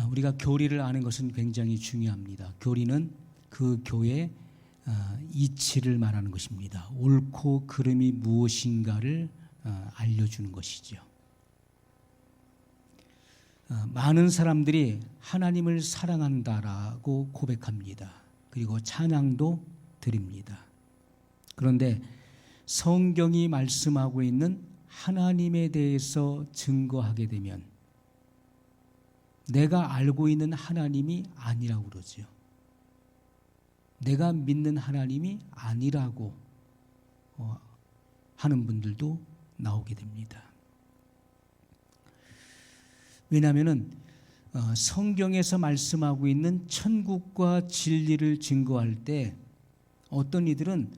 우리가 교리를 아는 것은 굉장히 중요합니다. 교리는 그 교의 이치를 말하는 것입니다. 옳고 그름이 무엇인가를 알려주는 것이죠. 많은 사람들이 하나님을 사랑한다라고 고백합니다. 그리고 찬양도 드립니다. 그런데 성경이 말씀하고 있는 하나님에 대해서 증거하게 되면 내가 알고 있는 하나님이 아니라고 그러죠. 내가 믿는 하나님이 아니라고 하는 분들도 나오게 됩니다. 왜냐하면 성경에서 말씀하고 있는 천국과 진리를 증거할 때 어떤 이들은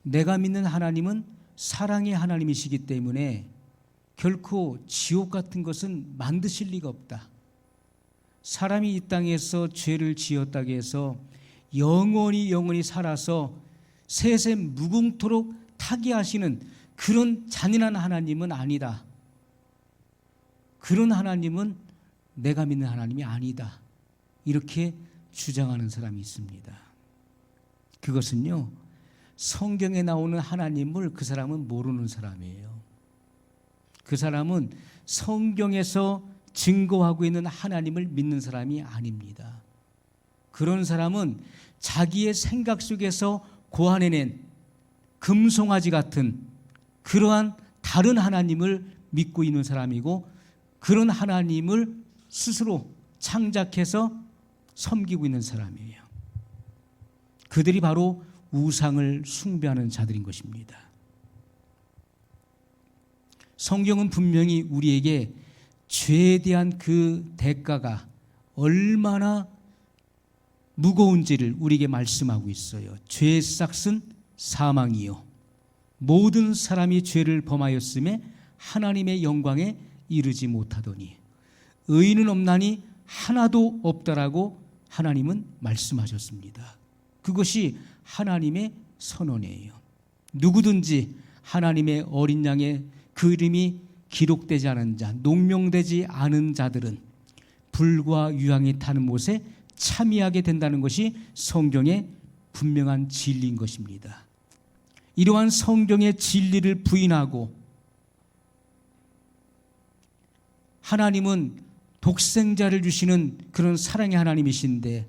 내가 믿는 하나님은 사랑의 하나님이시기 때문에 결코 지옥 같은 것은 만드실 리가 없다. 사람이 이 땅에서 죄를 지었다고 해서 영원히 살아서 세세 무궁토록 타계하시는 그런 잔인한 하나님은 아니다. 그런 하나님은 내가 믿는 하나님이 아니다. 이렇게 주장하는 사람이 있습니다. 그것은요, 성경에 나오는 하나님을 그 사람은 모르는 사람이에요. 그 사람은 성경에서 증거하고 있는 하나님을 믿는 사람이 아닙니다. 그런 사람은 자기의 생각 속에서 고안해낸 금송아지 같은 그러한 다른 하나님을 믿고 있는 사람이고, 그런 하나님을 스스로 창작해서 섬기고 있는 사람이에요. 그들이 바로 우상을 숭배하는 자들인 것입니다. 성경은 분명히 우리에게 죄에 대한 그 대가가 얼마나 무거운지를 우리에게 말씀하고 있어요. 죄의 싹은 사망이요, 모든 사람이 죄를 범하였음에 하나님의 영광에 이르지 못하더니 의인은 없나니 하나도 없다라고 하나님은 말씀하셨습니다. 그것이 하나님의 선언이에요. 누구든지 하나님의 어린 양의 그 이름이 기록되지 않은 자, 농명되지 않은 자들은 불과 유황이 타는 못에 참여하게 된다는 것이 성경의 분명한 진리인 것입니다. 이러한 성경의 진리를 부인하고 하나님은 독생자를 주시는 그런 사랑의 하나님이신데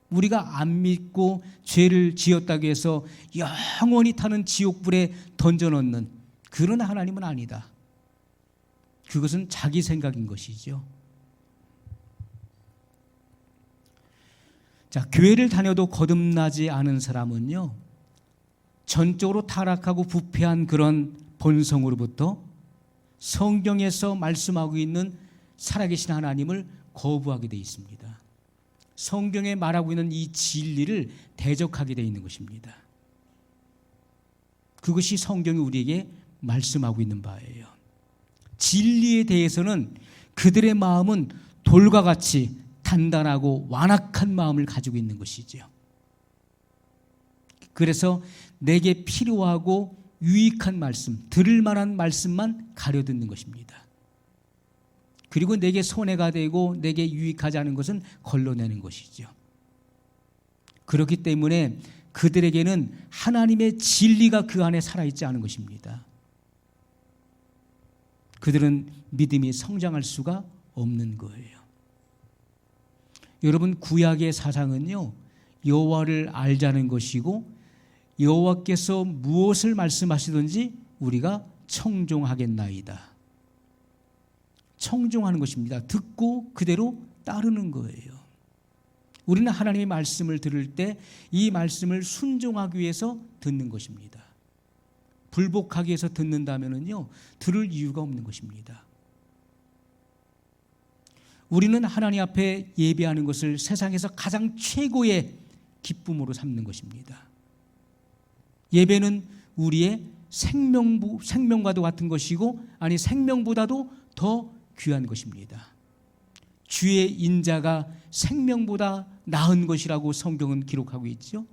우리가 안 믿고 죄를 지었다고 해서 영원히 타는 지옥불에 던져넣는 그런 하나님은 아니다. 그것은 자기 생각인 것이죠. 자, 교회를 다녀도 거듭나지 않은 사람은요, 전적으로 타락하고 부패한 그런 본성으로부터 성경에서 말씀하고 있는 살아계신 하나님을 거부하게 되어 있습니다. 성경에 말하고 있는 이 진리를 대적하게 되어 있는 것입니다. 그것이 성경이 우리에게 말씀하고 있는 바예요. 진리에 대해서는 그들의 마음은 돌과 같이 단단하고 완악한 마음을 가지고 있는 것이죠. 그래서 내게 필요하고 유익한 말씀, 들을 만한 말씀만 가려듣는 것입니다. 그리고 내게 손해가 되고 내게 유익하지 않은 것은 걸러내는 것이죠. 그렇기 때문에 그들에게는 하나님의 진리가 그 안에 살아있지 않은 것입니다. 그들은 믿음이 성장할 수가 없는 거예요. 여러분, 구약의 사상은요, 여호와를 알자는 것이고 여호와께서 무엇을 말씀하시든지 우리가 청종하겠나이다. 청종하는 것입니다. 듣고 그대로 따르는 거예요. 우리는 하나님의 말씀을 들을 때 이 말씀을 순종하기 위해서 듣는 것입니다. 불복하기 위해서 듣는다면요, 들을 이유가 없는 것입니다. 우리는 하나님 앞에 예배하는 것을 세상에서 가장 최고의 기쁨으로 삼는 것입니다. 예배는 우리의 생명과도 같은 것이고, 아니 생명보다도 더 귀한 것입니다. 주의 인자가 생명보다 나은 것이라고 성경은 기록하고 있죠.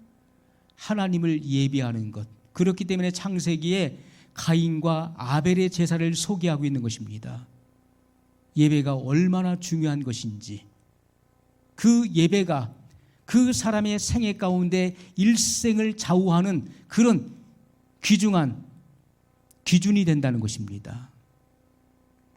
하나님을 예배하는 것. 그렇기 때문에 창세기에 가인과 아벨의 제사를 소개하고 있는 것입니다. 예배가 얼마나 중요한 것인지, 그 예배가 그 사람의 생애 가운데 일생을 좌우하는 그런 귀중한 기준이 된다는 것입니다.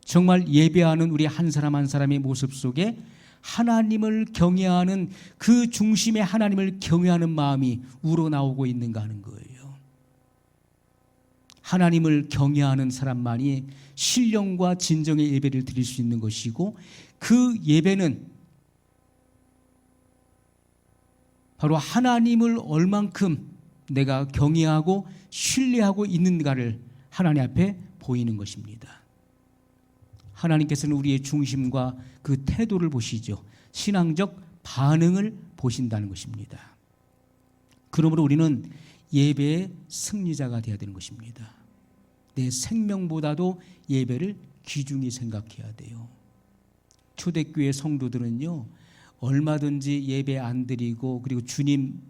정말 예배하는 우리 한 사람 한 사람의 모습 속에 하나님을 경외하는 그 중심에 하나님을 경외하는 마음이 우러나오고 있는가 하는 거예요. 하나님을 경외하는 사람만이 신령과 진정의 예배를 드릴 수 있는 것이고, 그 예배는 바로 하나님을 얼만큼 내가 경외하고 신뢰하고 있는가를 하나님 앞에 보이는 것입니다. 하나님께서는 우리의 중심과 그 태도를 보시죠. 신앙적 반응을 보신다는 것입니다. 그러므로 우리는 예배의 승리자가 되어야 되는 것입니다. 내 생명보다도 예배를 귀중히 생각해야 돼요. 초대교회 성도들은요, 얼마든지 예배 안 드리고, 그리고 주님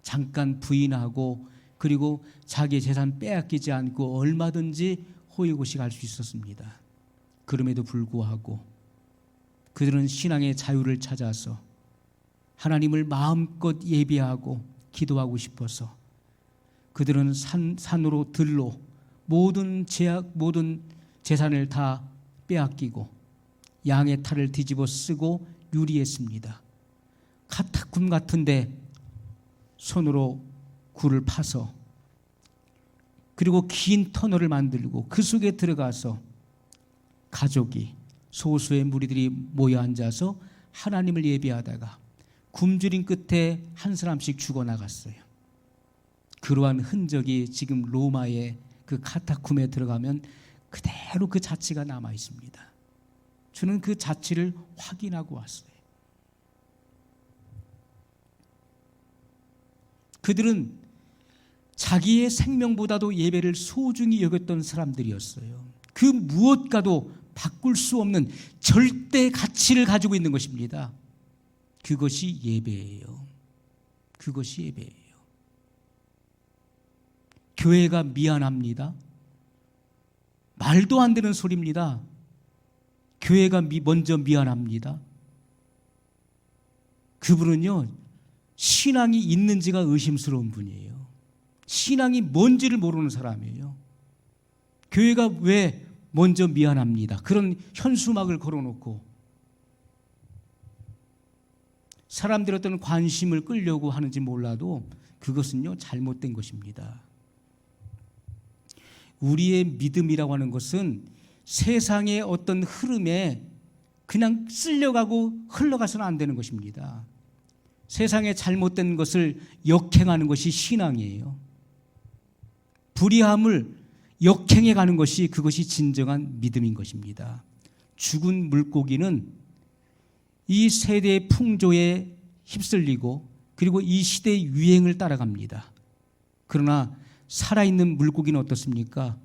잠깐 부인하고, 그리고 자기 재산 빼앗기지 않고 얼마든지 호의고시 갈 수 있었습니다. 그럼에도 불구하고 그들은 신앙의 자유를 찾아서 하나님을 마음껏 예배하고 기도하고 싶어서 그들은 산으로 들로 모든 재산을 다 빼앗기고 양의 탈을 뒤집어 쓰고 유리했습니다. 카타콤 같은데 손으로 굴을 파서, 그리고 긴 터널을 만들고 그 속에 들어가서 가족이, 소수의 무리들이 모여 앉아서 하나님을 예배하다가 굶주린 끝에 한 사람씩 죽어나갔어요. 그러한 흔적이 지금 로마의 그 카타콤에 들어가면 그대로 그 자취가 남아 있습니다. 저는 그 자취를 확인하고 왔어요. 그들은 자기의 생명보다도 예배를 소중히 여겼던 사람들이었어요. 그 무엇과도 바꿀 수 없는 절대 가치를 가지고 있는 것입니다. 그것이 예배예요. 그것이 예배예요. 교회가 미안합니다. 말도 안 되는 소리입니다. 교회가 먼저 미안합니다. 그분은요, 신앙이 있는지가 의심스러운 분이에요. 신앙이 뭔지를 모르는 사람이에요. 교회가 왜 먼저 미안합니다, 그런 현수막을 걸어놓고 사람들의 어떤 관심을 끌려고 하는지 몰라도 그것은요, 잘못된 것입니다. 우리의 믿음이라고 하는 것은 세상의 어떤 흐름에 그냥 쓸려가고 흘러가서는 안 되는 것입니다. 세상의 잘못된 것을 역행하는 것이 신앙이에요. 불의함을 역행해 가는 것이, 그것이 진정한 믿음인 것입니다. 죽은 물고기는 이 세대의 풍조에 휩쓸리고 그리고 이 시대의 유행을 따라갑니다. 그러나 살아있는 물고기는 어떻습니까?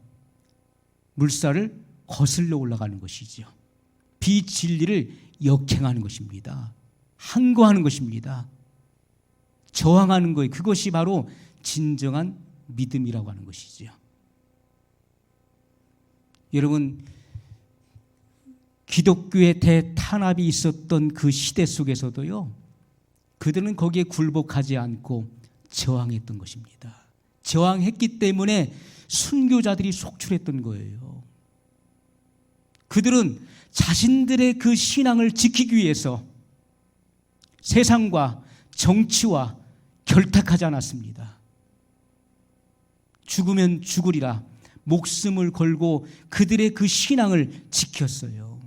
물살을 거슬러 올라가는 것이죠. 비진리를 역행하는 것입니다. 항거하는 것입니다. 저항하는 거예요. 그것이 바로 진정한 믿음이라고 하는 것이죠. 여러분, 기독교의 대탄압이 있었던 그 시대 속에서도요, 그들은 거기에 굴복하지 않고 저항했던 것입니다. 저항했기 때문에 순교자들이 속출했던 거예요. 그들은 자신들의 그 신앙을 지키기 위해서 세상과 정치와 결탁하지 않았습니다. 죽으면 죽으리라 목숨을 걸고 그들의 그 신앙을 지켰어요.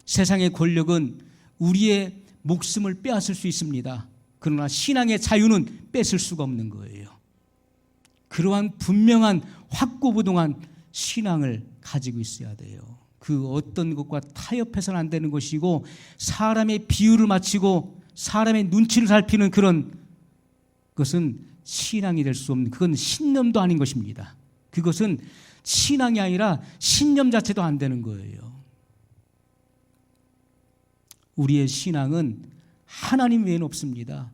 세상의 권력은 우리의 목숨을 빼앗을 수 있습니다. 그러나 신앙의 자유는 뺏을 수가 없는 거예요. 그러한 분명한 확고부동한 신앙을 가지고 있어야 돼요. 그 어떤 것과 타협해서는 안 되는 것이고, 사람의 비율을 맞추고 사람의 눈치를 살피는 그런 것은 신앙이 될 수 없는, 그건 신념도 아닌 것입니다. 그것은 신앙이 아니라 신념 자체도 안 되는 거예요. 우리의 신앙은 하나님 외에는 없습니다.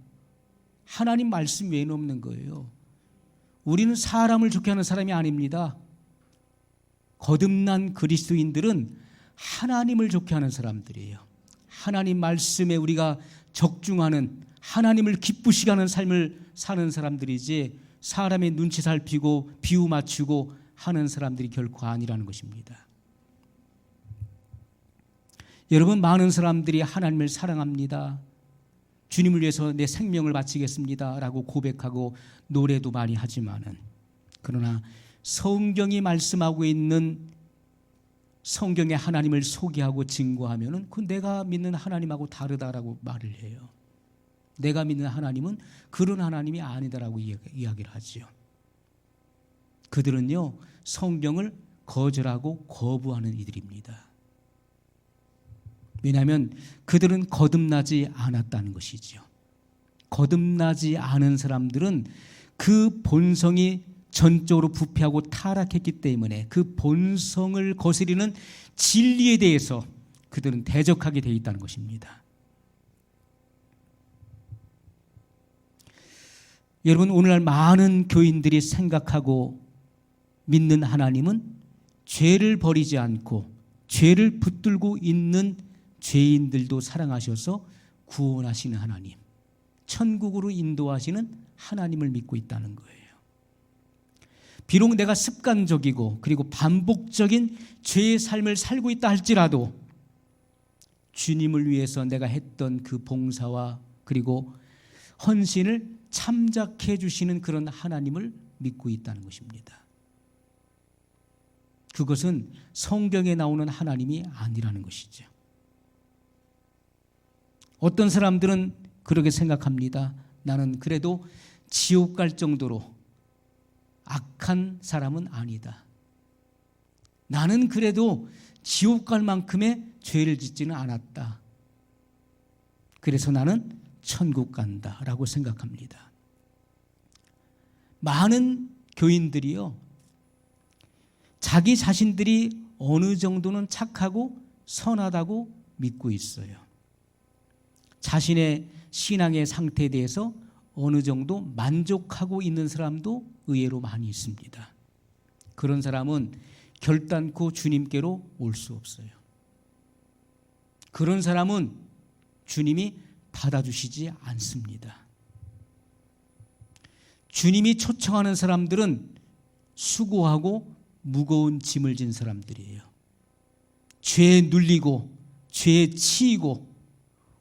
하나님 말씀 외에는 없는 거예요. 우리는 사람을 좋게 하는 사람이 아닙니다. 거듭난 그리스도인들은 하나님을 좋게 하는 사람들이에요. 하나님 말씀에 우리가 적중하는, 하나님을 기쁘시게 하는 삶을 사는 사람들이지, 사람의 눈치 살피고 비유 맞추고 하는 사람들이 결코 아니라는 것입니다. 여러분, 많은 사람들이 하나님을 사랑합니다, 주님을 위해서 내 생명을 바치겠습니다 라고 고백하고 노래도 많이 하지만은, 그러나 성경이 말씀하고 있는 성경의 하나님을 소개하고 증거하면은 그 내가 믿는 하나님하고 다르다라고 말을 해요. 내가 믿는 하나님은 그런 하나님이 아니다라고 이야기를 하죠. 그들은요, 성경을 거절하고 거부하는 이들입니다. 왜냐하면 그들은 거듭나지 않았다는 것이죠. 거듭나지 않은 사람들은 그 본성이 전적으로 부패하고 타락했기 때문에 그 본성을 거스리는 진리에 대해서 그들은 대적하게 되어 있다는 것입니다. 여러분, 오늘날 많은 교인들이 생각하고 믿는 하나님은 죄를 버리지 않고 죄를 붙들고 있는 죄인들도 사랑하셔서 구원하시는 하나님, 천국으로 인도하시는 하나님을 믿고 있다는 거예요. 비록 내가 습관적이고 그리고 반복적인 죄의 삶을 살고 있다 할지라도 주님을 위해서 내가 했던 그 봉사와 그리고 헌신을 참작해 주시는 그런 하나님을 믿고 있다는 것입니다. 그것은 성경에 나오는 하나님이 아니라는 것이죠. 어떤 사람들은 그렇게 생각합니다. 나는 그래도 지옥 갈 정도로 악한 사람은 아니다. 나는 그래도 지옥 갈 만큼의 죄를 짓지는 않았다. 그래서 나는 천국 간다라고 생각합니다. 많은 교인들이요, 자기 자신들이 어느 정도는 착하고 선하다고 믿고 있어요. 자신의 신앙의 상태에 대해서 어느 정도 만족하고 있는 사람도 의외로 많이 있습니다. 그런 사람은 결단코 주님께로 올 수 없어요. 그런 사람은 주님이 받아주시지 않습니다. 주님이 초청하는 사람들은 수고하고 무거운 짐을 진 사람들이에요. 죄에 눌리고 죄에 치이고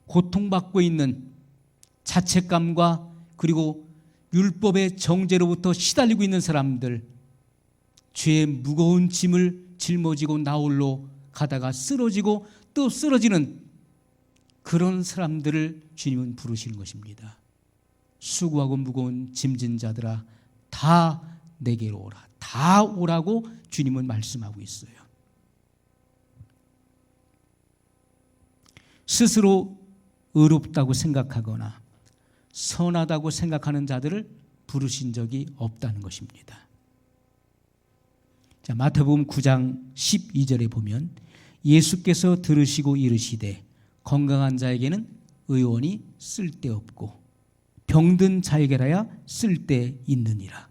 고통받고 있는 자책감과 그리고 율법의 정죄로부터 시달리고 있는 사람들, 죄의 무거운 짐을 짊어지고 나홀로 가다가 쓰러지고 또 쓰러지는 그런 사람들을 주님은 부르시는 것입니다. 수고하고 무거운 짐진 자들아, 다 내게로 오라. 다 오라고 주님은 말씀하고 있어요. 스스로 의롭다고 생각하거나 선하다고 생각하는 자들을 부르신 적이 없다는 것입니다. 자, 마태복음 9장 12절에 보면 예수께서 들으시고 이르시되 건강한 자에게는 의원이 쓸데없고 병든 자에게라야 쓸데있느니라.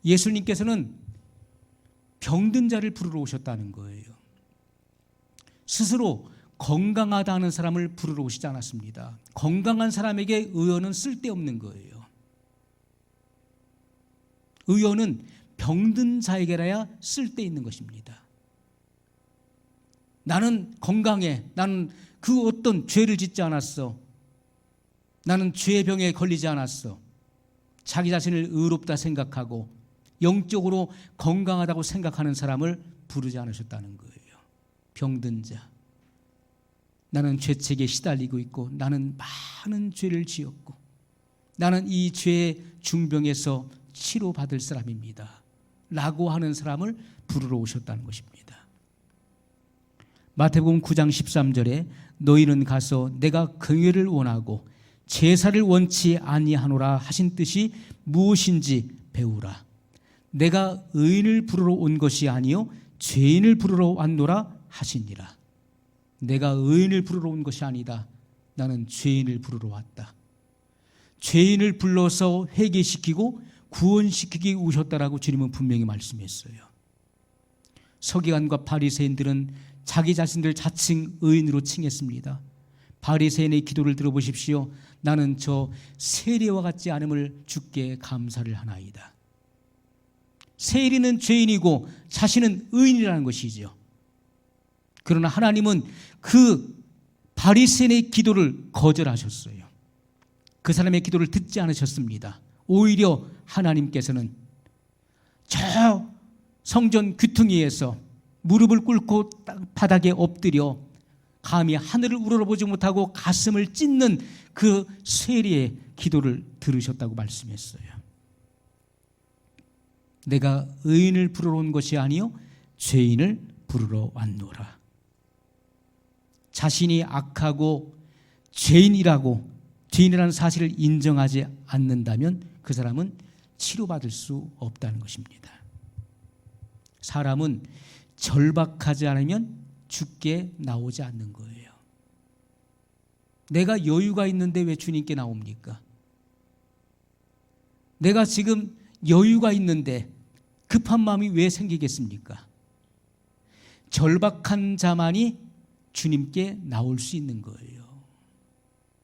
예수님께서는 병든 자를 부르러 오셨다는 거예요. 스스로 건강하다는 사람을 부르러 오시지 않았습니다. 건강한 사람에게 의원은 쓸데없는 거예요. 의원은 병든 자에게라야 쓸데있는 것입니다. 나는 건강해. 나는 그 어떤 죄를 짓지 않았어. 나는 죄의 병에 걸리지 않았어. 자기 자신을 의롭다 생각하고 영적으로 건강하다고 생각하는 사람을 부르지 않으셨다는 거예요. 병든 자. 나는 죄책에 시달리고 있고 나는 많은 죄를 지었고 나는 이 죄의 중병에서 치료받을 사람입니다 라고 하는 사람을 부르러 오셨다는 것입니다. 마태복음 9장 13절에 너희는 가서 내가 긍휼을 원하고 제사를 원치 아니하노라 하신 뜻이 무엇인지 배우라. 내가 의인을 부르러 온 것이 아니요 죄인을 부르러 왔노라 하시니라. 내가 의인을 부르러 온 것이 아니다. 나는 죄인을 부르러 왔다. 죄인을 불러서 회개시키고 구원시키기 오셨다라고 주님은 분명히 말씀했어요. 서기관과 바리새인들은 자기 자신들 자칭 의인으로 칭했습니다. 바리새인의 기도를 들어보십시오. 나는 저 세리와 같지 않음을 주께 감사를 하나이다. 세리는 죄인이고 자신은 의인이라는 것이죠. 그러나 하나님은 그 바리새인의 기도를 거절하셨어요. 그 사람의 기도를 듣지 않으셨습니다. 오히려 하나님께서는 저 성전 귀퉁이에서 무릎을 꿇고 바닥에 엎드려 감히 하늘을 우러러보지 못하고 가슴을 찢는 그 세리의 기도를 들으셨다고 말씀했어요. 내가 의인을 부르러 온 것이 아니요 죄인을 부르러 왔노라. 자신이 악하고 죄인이라는 사실을 인정하지 않는다면 그 사람은 치료받을 수 없다는 것입니다. 사람은 절박하지 않으면 주께 나오지 않는 거예요. 내가 여유가 있는데 왜 주님께 나옵니까? 내가 지금 여유가 있는데 급한 마음이 왜 생기겠습니까? 절박한 자만이 주님께 나올 수 있는 거예요.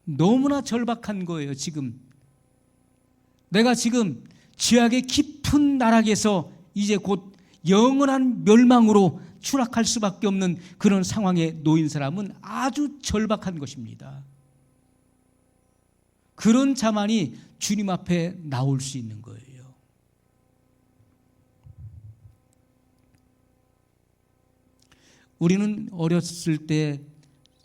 너무나 절박한 거예요. 지금 내가 지금 죄악의 깊은 나락에서 이제 곧 영원한 멸망으로 추락할 수밖에 없는 그런 상황에 놓인 사람은 아주 절박한 것입니다. 그런 자만이 주님 앞에 나올 수 있는 거예요. 우리는 어렸을 때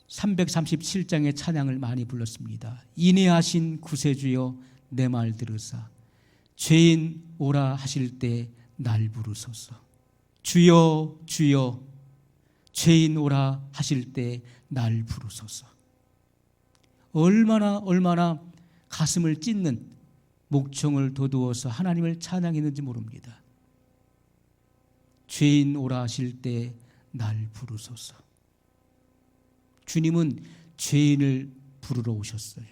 337장의 찬양을 많이 불렀습니다. 인애하신 구세주여 내 말 들으사 죄인 오라 하실 때 날 부르소서. 주여 주여 죄인 오라 하실 때 날 부르소서. 얼마나 가슴을 찢는 목청을 돋우어서 하나님을 찬양했는지 모릅니다. 죄인 오라 하실 때 날 부르소서. 주님은 죄인을 부르러 오셨어요.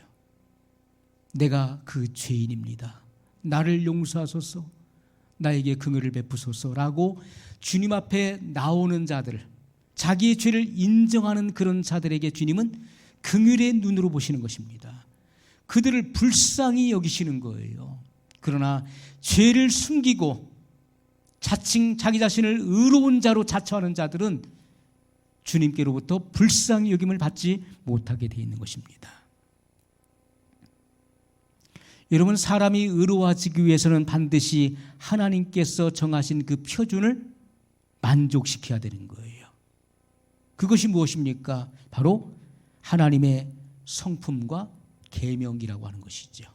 내가 그 죄인입니다. 나를 용서하소서. 나에게 긍휼을 베푸소서라고 주님 앞에 나오는 자들, 자기의 죄를 인정하는 그런 자들에게 주님은 긍휼의 눈으로 보시는 것입니다. 그들을 불쌍히 여기시는 거예요. 그러나 죄를 숨기고 자칭 자기 자신을 의로운 자로 자처하는 자들은 주님께로부터 불쌍히 여김을 받지 못하게 되어 있는 것입니다. 여러분, 사람이 의로워지기 위해서는 반드시 하나님께서 정하신 그 표준을 만족시켜야 되는 거예요. 그것이 무엇입니까? 바로 하나님의 성품과 계명이라고 하는 것이죠.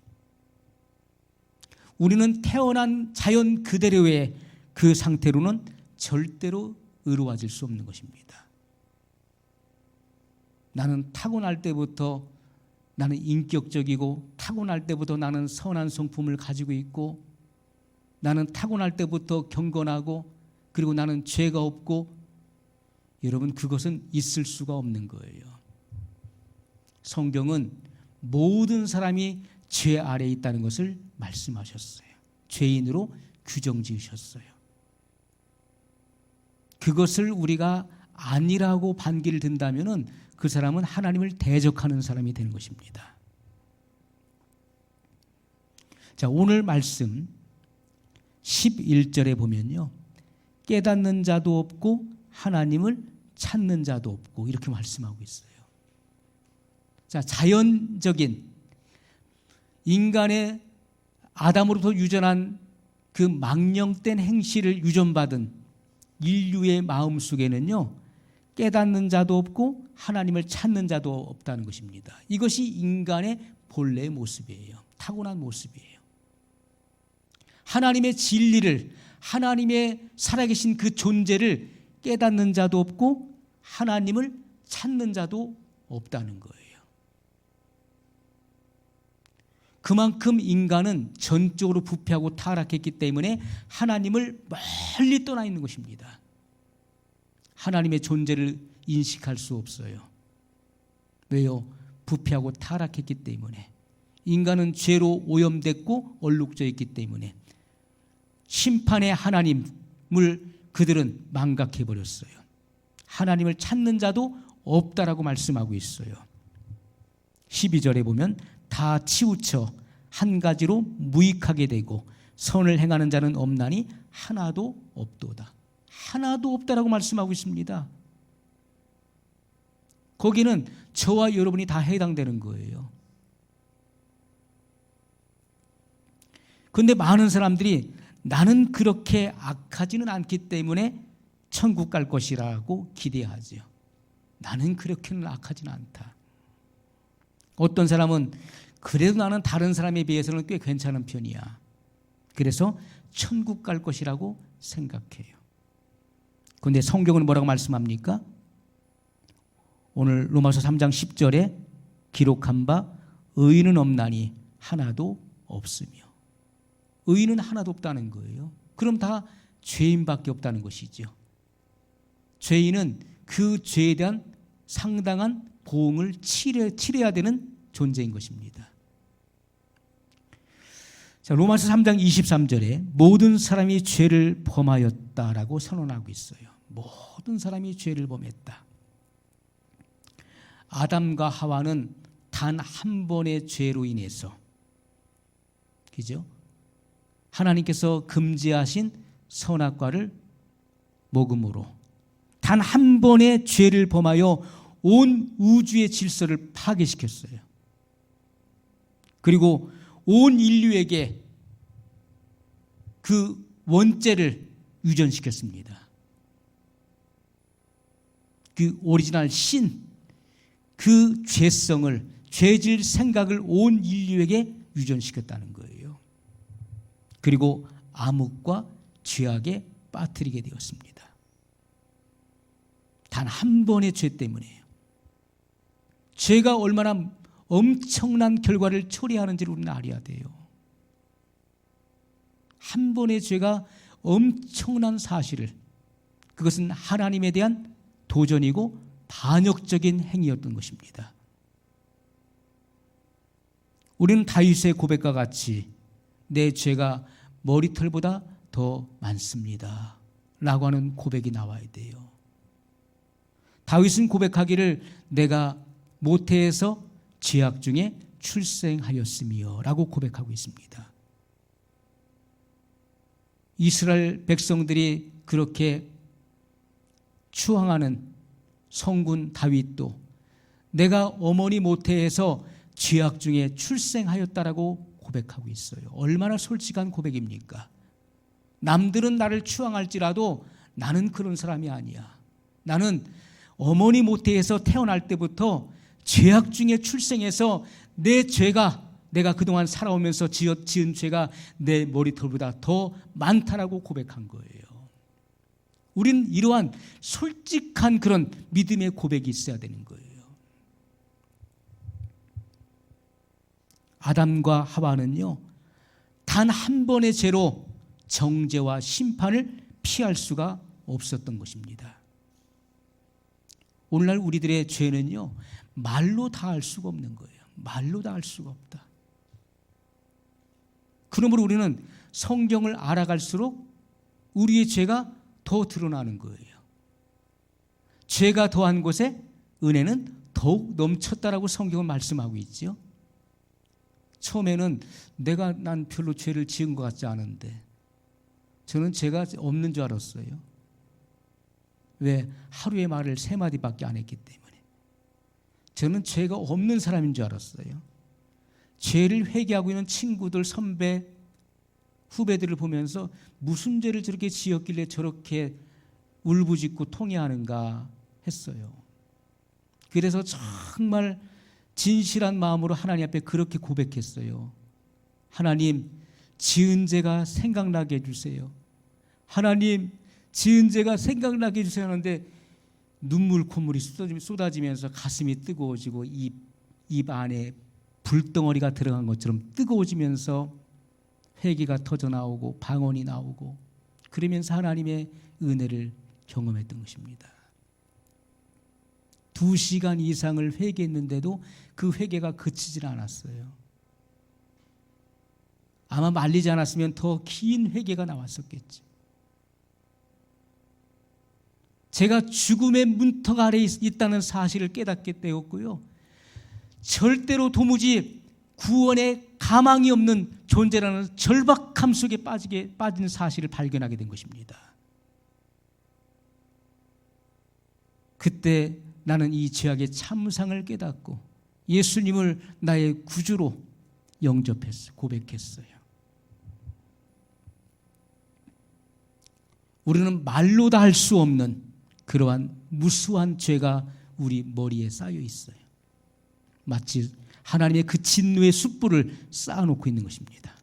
우리는 태어난 자연 그대로의 그 상태로는 절대로 의로워질 수 없는 것입니다. 나는 타고날 때부터 나는 인격적이고 타고날 때부터 나는 선한 성품을 가지고 있고 나는 타고날 때부터 경건하고 그리고 나는 죄가 없고 여러분 그것은 있을 수가 없는 거예요. 성경은 모든 사람이 죄 아래에 있다는 것을 말씀하셨어요. 죄인으로 규정 지으셨어요. 그것을 우리가 아니라고 반기를 든다면은 그 사람은 하나님을 대적하는 사람이 되는 것입니다. 자, 오늘 말씀 11절에 보면요. 깨닫는 자도 없고 하나님을 찾는 자도 없고 이렇게 말씀하고 있어요. 자, 자연적인 인간의 아담으로부터 유전한 그 망령된 행실을 유전받은 인류의 마음 속에는요. 깨닫는 자도 없고 하나님을 찾는 자도 없다는 것입니다. 이것이 인간의 본래의 모습이에요. 타고난 모습이에요. 하나님의 진리를, 하나님의 살아계신 그 존재를 깨닫는 자도 없고 하나님을 찾는 자도 없다는 거예요. 그만큼 인간은 전적으로 부패하고 타락했기 때문에 하나님을 멀리 떠나 있는 것입니다. 하나님의 존재를 인식할 수 없어요. 왜요? 부패하고 타락했기 때문에. 인간은 죄로 오염됐고 얼룩져 있기 때문에 심판의 하나님을 그들은 망각해버렸어요. 하나님을 찾는 자도 없다라고 말씀하고 있어요. 12절에 보면 다 치우쳐 한 가지로 무익하게 되고 선을 행하는 자는 없나니 하나도 없도다. 하나도 없다라고 말씀하고 있습니다. 거기는 저와 여러분이 다 해당되는 거예요. 그런데 많은 사람들이 나는 그렇게 악하지는 않기 때문에 천국 갈 것이라고 기대하죠. 나는 그렇게는 악하지는 않다. 어떤 사람은 그래도 나는 다른 사람에 비해서는 꽤 괜찮은 편이야. 그래서 천국 갈 것이라고 생각해요. 그런데 성경은 뭐라고 말씀합니까? 오늘 로마서 3장 10절에 기록한 바 의인은 없나니 하나도 없으며, 의인은 하나도 없다는 거예요. 그럼 다 죄인밖에 없다는 것이죠. 죄인은 그 죄에 대한 상당한 보응을 치러야 되는 존재인 것입니다. 자, 로마서 3장 23절에 모든 사람이 죄를 범하였다라고 선언하고 있어요. 모든 사람이 죄를 범했다. 아담과 하와는 단 한 번의 죄로 인해서, 그죠? 하나님께서 금지하신 선악과를 먹음으로 단 한 번의 죄를 범하여 온 우주의 질서를 파괴시켰어요. 그리고 온 인류에게 그 원죄를 유전시켰습니다. 그 오리지널 신, 그 죄성을, 죄질 생각을 온 인류에게 유전시켰다는 거예요. 그리고 암흑과 죄악에 빠뜨리게 되었습니다. 단 한 번의 죄 때문이에요. 죄가 얼마나 엄청난 결과를 초래하는지를 우리는 알아야 돼요. 한 번의 죄가 엄청난 사실을, 그것은 하나님에 대한 도전이고 반역적인 행위였던 것입니다. 우리는 다윗의 고백과 같이 내 죄가 머리털보다 더 많습니다 라고 하는 고백이 나와야 돼요. 다윗은 고백하기를 내가 모태에서 죄악 중에 출생하였으며 라고 고백하고 있습니다. 이스라엘 백성들이 그렇게 추앙하는 성군 다윗도 내가 어머니 모태에서 죄악 중에 출생하였다라고 고백하고 있어요. 얼마나 솔직한 고백입니까? 남들은 나를 추앙할지라도 나는 그런 사람이 아니야. 나는 어머니 모태에서 태어날 때부터 죄악 중에 출생해서 내 죄가, 내가 그동안 살아오면서 지은 죄가 내 머리털보다 더 많다라고 고백한 거예요. 우리는 이러한 솔직한 그런 믿음의 고백이 있어야 되는 거예요. 아담과 하와는요, 단 한 번의 죄로 정죄와 심판을 피할 수가 없었던 것입니다. 오늘날 우리들의 죄는요, 말로 다 할 수가 없는 거예요. 말로 다 할 수가 없다. 그러므로 우리는 성경을 알아갈수록 우리의 죄가 더 드러나는 거예요. 죄가 더한 곳에 은혜는 더욱 넘쳤다라고 성경은 말씀하고 있죠. 처음에는 난 별로 죄를 지은 것 같지 않은데 저는 죄가 없는 줄 알았어요. 왜? 하루의 말을 3마디밖에 안 했기 때문에. 저는 죄가 없는 사람인 줄 알았어요. 죄를 회개하고 있는 친구들, 선배, 후배들을 보면서 무슨 죄를 저렇게 지었길래 저렇게 울부짖고 통회하는가 했어요. 그래서 정말 진실한 마음으로 하나님 앞에 그렇게 고백했어요. 하나님, 지은 죄가 생각나게 해주세요. 하나님, 지은 죄가 생각나게 해주세요 하는데 눈물 콧물이 쏟아지면서 가슴이 뜨거워지고 입 안에 불덩어리가 들어간 것처럼 뜨거워지면서 회개가 터져나오고 방언이 나오고 그러면서 하나님의 은혜를 경험했던 것입니다. 2시간 이상을 회개했는데도 그 회개가 그치질 않았어요. 아마 말리지 않았으면 더 긴 회개가 나왔었겠죠. 제가 죽음의 문턱 아래에 있다는 사실을 깨닫게 되었고요. 절대로 도무지 구원의 가망이 없는 존재라는 절박함 속에 빠진 사실을 발견하게 된 것입니다. 그때 나는 이 죄악의 참상을 깨닫고 예수님을 나의 구주로 영접했어요. 고백했어요. 우리는 말로 다 할 수 없는 그러한 무수한 죄가 우리 머리에 쌓여 있어요. 마치 하나님의 그 진노의 숯불을 쌓아놓고 있는 것입니다.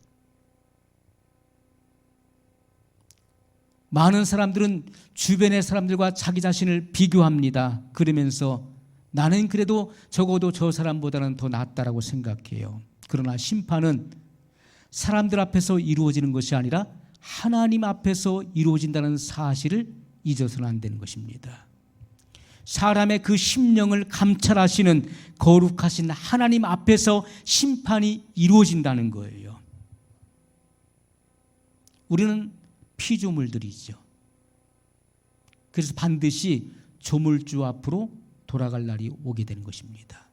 많은 사람들은 주변의 사람들과 자기 자신을 비교합니다. 그러면서 나는 그래도 적어도 저 사람보다는 더 낫다라고 생각해요. 그러나 심판은 사람들 앞에서 이루어지는 것이 아니라 하나님 앞에서 이루어진다는 사실을 잊어서는 안 되는 것입니다. 사람의 그 심령을 감찰하시는 거룩하신 하나님 앞에서 심판이 이루어진다는 거예요. 우리는 피조물들이죠. 그래서 반드시 조물주 앞으로 돌아갈 날이 오게 되는 것입니다.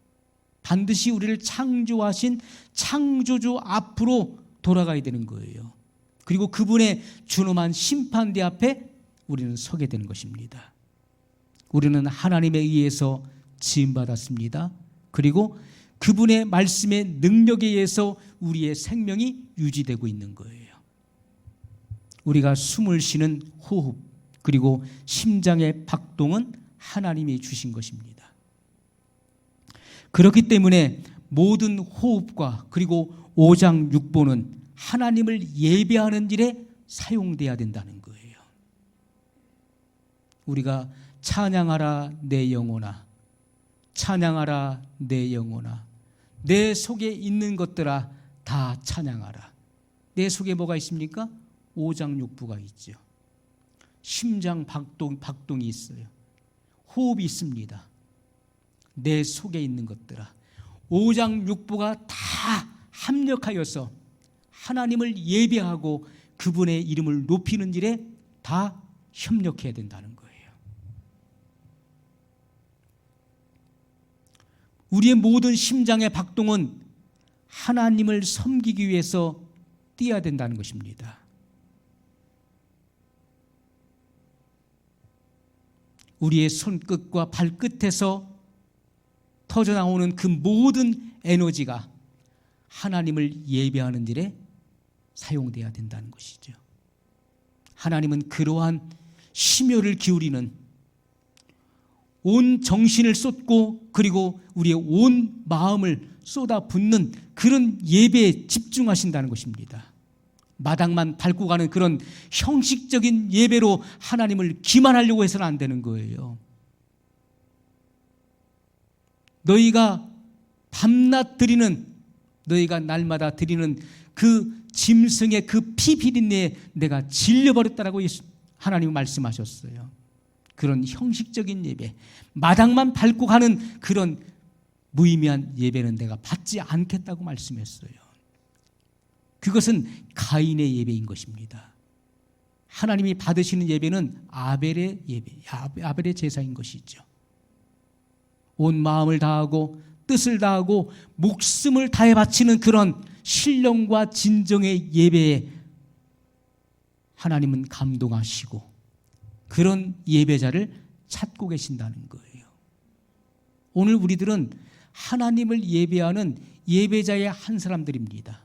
반드시 우리를 창조하신 창조주 앞으로 돌아가야 되는 거예요. 그리고 그분의 준엄한 심판대 앞에 우리는 서게 되는 것입니다. 우리는 하나님에 의해서 지음받았습니다. 그리고 그분의 말씀의 능력에 의해서 우리의 생명이 유지되고 있는 거예요. 우리가 숨을 쉬는 호흡 그리고 심장의 박동은 하나님이 주신 것입니다. 그렇기 때문에 모든 호흡과 그리고 오장육부는 하나님을 예배하는 일에 사용돼야 된다는 거예요. 우리가 찬양하라 내 영혼아, 찬양하라 내 영혼아, 내 속에 있는 것들아 다 찬양하라. 내 속에 뭐가 있습니까? 오장육부가 있죠. 심장 박동이 있어요. 호흡이 있습니다. 내 속에 있는 것들아, 오장육부가 다 합력하여서 하나님을 예배하고 그분의 이름을 높이는 일에 다 협력해야 된다는 거예요. 우리의 모든 심장의 박동은 하나님을 섬기기 위해서 뛰어야 된다는 것입니다. 우리의 손끝과 발끝에서 터져나오는 그 모든 에너지가 하나님을 예배하는 일에 사용돼야 된다는 것이죠. 하나님은 그러한 심혈을 기울이는 온 정신을 쏟고 그리고 우리의 온 마음을 쏟아붓는 그런 예배에 집중하신다는 것입니다. 마당만 밟고 가는 그런 형식적인 예배로 하나님을 기만하려고 해서는 안 되는 거예요. 너희가 밤낮 드리는, 너희가 날마다 드리는 그 짐승의 그 피 비린내에 내가 질려버렸다라고 하나님이 말씀하셨어요. 그런 형식적인 예배, 마당만 밟고 가는 그런 무의미한 예배는 내가 받지 않겠다고 말씀했어요. 그것은 가인의 예배인 것입니다. 하나님이 받으시는 예배는 아벨의 예배, 아벨의 제사인 것이죠. 온 마음을 다하고 뜻을 다하고 목숨을 다해 바치는 그런 신령과 진정의 예배에 하나님은 감동하시고 그런 예배자를 찾고 계신다는 거예요. 오늘 우리들은 하나님을 예배하는 예배자의 한 사람들입니다.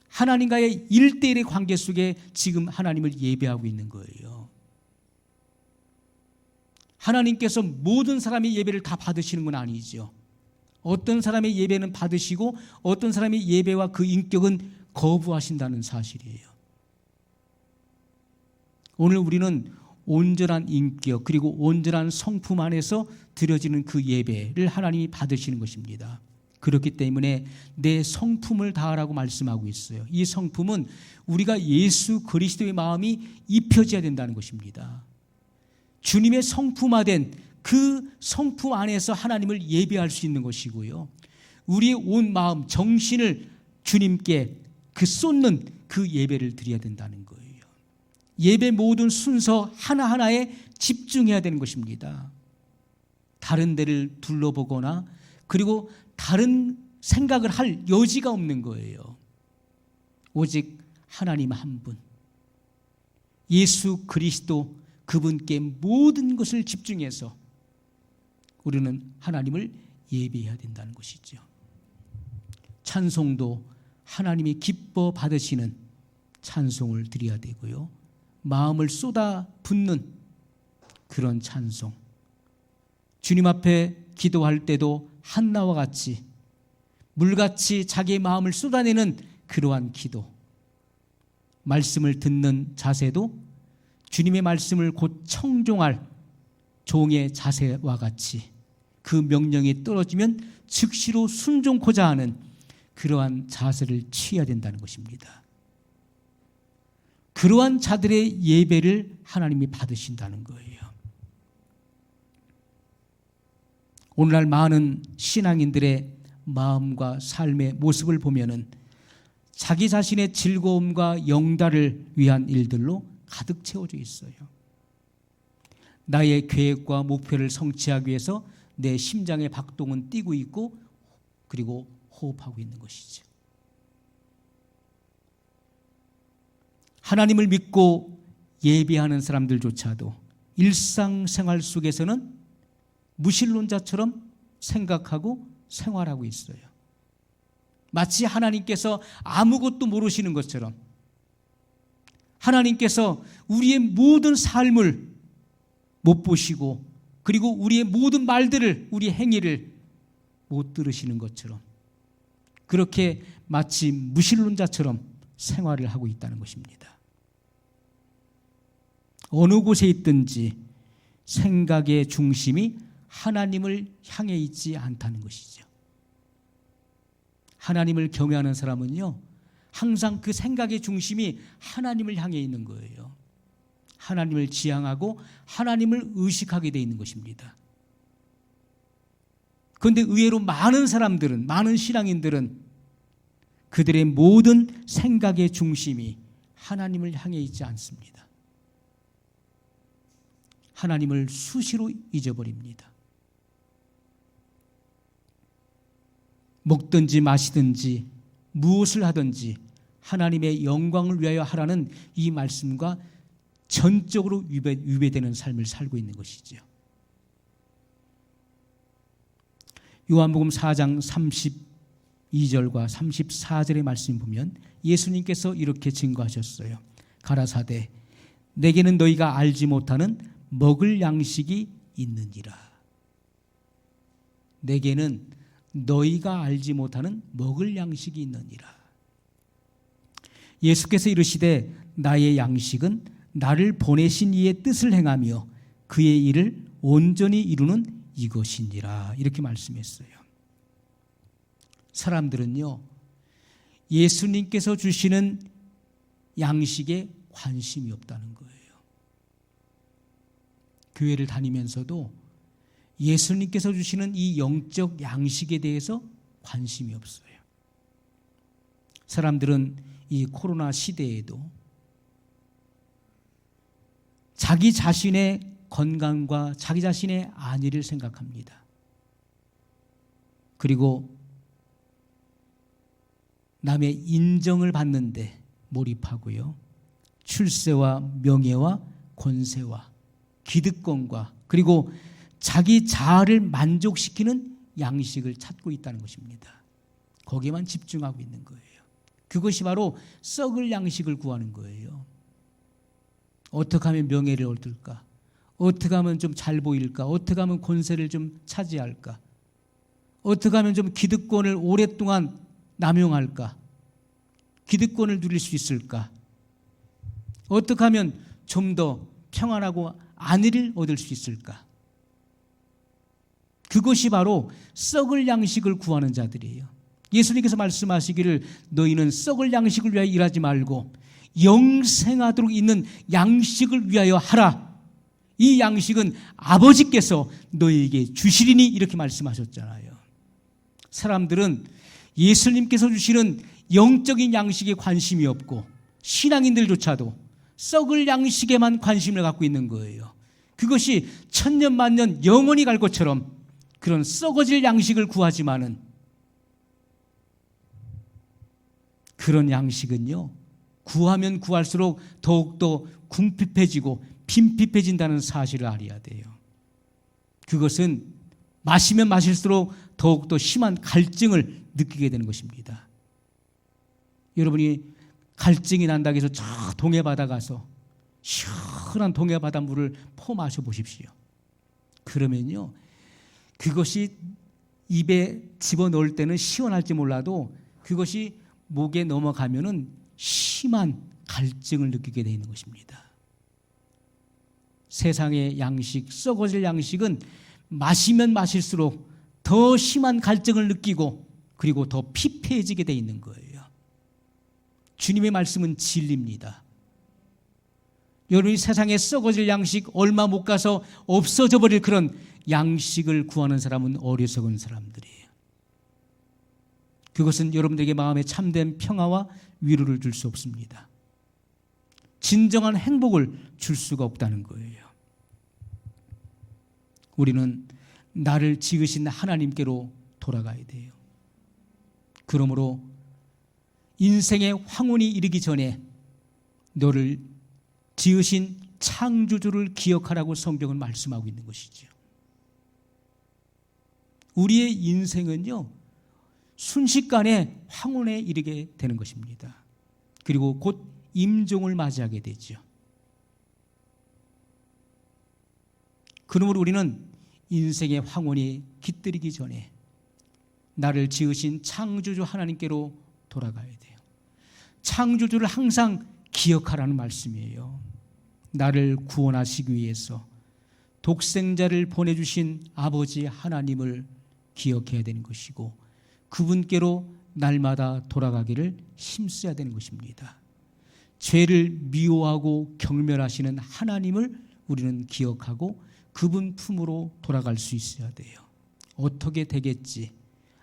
하나님과의 1대1의 관계 속에 지금 하나님을 예배하고 있는 거예요. 하나님께서 모든 사람의 예배를 다 받으시는 건 아니죠. 어떤 사람의 예배는 받으시고 어떤 사람의 예배와 그 인격은 거부하신다는 사실이에요. 오늘 우리는 온전한 인격 그리고 온전한 성품 안에서 드려지는 그 예배를 하나님이 받으시는 것입니다. 그렇기 때문에 내 성품을 다하라고 말씀하고 있어요. 이 성품은 우리가 예수 그리스도의 마음이 입혀져야 된다는 것입니다. 주님의 성품화된 그 성품 안에서 하나님을 예배할 수 있는 것이고요. 우리의 온 마음, 정신을 주님께 그 쏟는 그 예배를 드려야 된다는 거예요. 예배 모든 순서 하나하나에 집중해야 되는 것입니다. 다른 데를 둘러보거나 그리고 다른 생각을 할 여지가 없는 거예요. 오직 하나님 한 분, 예수 그리스도 그분께 모든 것을 집중해서 우리는 하나님을 예배해야 된다는 것이죠. 찬송도 하나님이 기뻐 받으시는 찬송을 드려야 되고요. 마음을 쏟아 붓는 그런 찬송. 주님 앞에 기도할 때도 한나와 같이 물같이 자기의 마음을 쏟아내는 그러한 기도. 말씀을 듣는 자세도 주님의 말씀을 곧 청종할 종의 자세와 같이 그 명령이 떨어지면 즉시로 순종코자 하는 그러한 자세를 취해야 된다는 것입니다. 그러한 자들의 예배를 하나님이 받으신다는 거예요. 오늘날 많은 신앙인들의 마음과 삶의 모습을 보면은 자기 자신의 즐거움과 영달을 위한 일들로 가득 채워져 있어요. 나의 계획과 목표를 성취하기 위해서 내 심장의 박동은 뛰고 있고 그리고 호흡하고 있는 것이죠. 하나님을 믿고 예배하는 사람들조차도 일상생활 속에서는 무신론자처럼 생각하고 생활하고 있어요. 마치 하나님께서 아무것도 모르시는 것처럼 하나님께서 우리의 모든 삶을 못 보시고 그리고 우리의 모든 말들을, 우리의 행위를 못 들으시는 것처럼 그렇게 마치 무신론자처럼 생활을 하고 있다는 것입니다. 어느 곳에 있든지 생각의 중심이 하나님을 향해 있지 않다는 것이죠. 하나님을 경외하는 사람은요, 항상 그 생각의 중심이 하나님을 향해 있는 거예요. 하나님을 지향하고 하나님을 의식하게 되어 있는 것입니다. 그런데 의외로 많은 사람들은, 많은 신앙인들은 그들의 모든 생각의 중심이 하나님을 향해 있지 않습니다. 하나님을 수시로 잊어버립니다. 먹든지 마시든지 무엇을 하든지 하나님의 영광을 위하여 하라는 이 말씀과 전적으로 위배되는 삶을 살고 있는 것이죠. 요한복음 4장 32절과 34절의 말씀 보면 예수님께서 이렇게 증거하셨어요. 가라사대 내게는 너희가 알지 못하는 먹을 양식이 있느니라. 내게는 너희가 알지 못하는 먹을 양식이 있느니라. 예수께서 이르시되 나의 양식은 나를 보내신 이의 뜻을 행하며 그의 일을 온전히 이루는 이것이니라. 이렇게 말씀했어요. 사람들은요, 예수님께서 주시는 양식에 관심이 없다는 거예요. 교회를 다니면서도 예수님께서 주시는 이 영적 양식에 대해서 관심이 없어요. 사람들은 이 코로나 시대에도 자기 자신의 건강과 자기 자신의 안위를 생각합니다. 그리고 남의 인정을 받는데 몰입하고요. 출세와 명예와 권세와 기득권과 그리고 자기 자아를 만족시키는 양식을 찾고 있다는 것입니다. 거기에만 집중하고 있는 거예요. 그것이 바로 썩을 양식을 구하는 거예요. 어떻게 하면 명예를 얻을까? 어떻게 하면 좀 잘 보일까? 어떻게 하면 권세를 좀 차지할까? 어떻게 하면 좀 기득권을 오랫동안 남용할까? 기득권을 누릴 수 있을까? 어떻게 하면 좀 더 평안하고 안위를 얻을 수 있을까? 그것이 바로 썩을 양식을 구하는 자들이에요. 예수님께서 말씀하시기를 너희는 썩을 양식을 위하여 일하지 말고 영생하도록 있는 양식을 위하여 하라. 이 양식은 아버지께서 너희에게 주시리니 이렇게 말씀하셨잖아요. 사람들은 예수님께서 주시는 영적인 양식에 관심이 없고 신앙인들조차도 썩을 양식에만 관심을 갖고 있는 거예요. 그것이 천년 만년 영원히 갈 것처럼 그런 썩어질 양식을 구하지만은 그런 양식은요, 구하면 구할수록 더욱더 궁핍해지고 빈핍해진다는 사실을 알아야 돼요. 그것은 마시면 마실수록 더욱더 심한 갈증을 느끼게 되는 것입니다. 여러분이 갈증이 난다고 해서 저 동해 바다 가서 시원한 동해 바다 물을 퍼 마셔 보십시오. 그러면요, 그것이 입에 집어넣을 때는 시원할지 몰라도 그것이 목에 넘어가면은 심한 갈증을 느끼게 되어 있는 것입니다. 세상의 양식, 썩어질 양식은 마시면 마실수록 더 심한 갈증을 느끼고 그리고 더 피폐해지게 되어 있는 거예요. 주님의 말씀은 진리입니다. 여러분이 세상에 썩어질 양식 얼마 못 가서 없어져 버릴 그런 양식을 구하는 사람은 어리석은 사람들이에요. 그것은 여러분들에게 마음에 참된 평화와 위로를 줄 수 없습니다. 진정한 행복을 줄 수가 없다는 거예요. 우리는 나를 지으신 하나님께로 돌아가야 돼요. 그러므로 인생의 황혼이 이르기 전에 너를 지으신 창조주를 기억하라고 성경은 말씀하고 있는 것이죠. 우리의 인생은요, 순식간에 황혼에 이르게 되는 것입니다. 그리고 곧 임종을 맞이하게 되죠. 그러므로 우리는 인생의 황혼이 깃들이기 전에 나를 지으신 창조주 하나님께로 돌아가야 돼요. 창조주를 항상 기억하라는 말씀이에요. 나를 구원하시기 위해서 독생자를 보내주신 아버지 하나님을 기억해야 되는 것이고 그분께로 날마다 돌아가기를 힘써야 되는 것입니다. 죄를 미워하고 경멸하시는 하나님을 우리는 기억하고 그분 품으로 돌아갈 수 있어야 돼요. 어떻게 되겠지?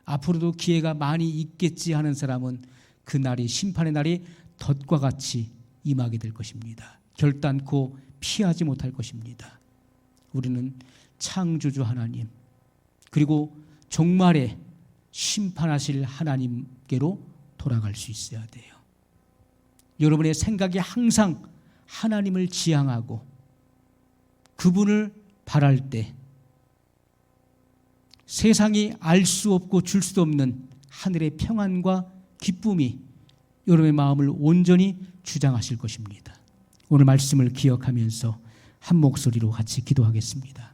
앞으로도 기회가 많이 있겠지 하는 사람은 그 날이, 심판의 날이 덫과 같이 임하게 될 것입니다. 결단코 피하지 못할 것입니다. 우리는 창조주 하나님 그리고 종말에 심판하실 하나님께로 돌아갈 수 있어야 돼요. 여러분의 생각이 항상 하나님을 지향하고 그분을 바랄 때 세상이 알 수 없고 줄 수 없는 하늘의 평안과 기쁨이 여러분의 마음을 온전히 주장하실 것입니다. 오늘 말씀을 기억하면서 한 목소리로 같이 기도하겠습니다.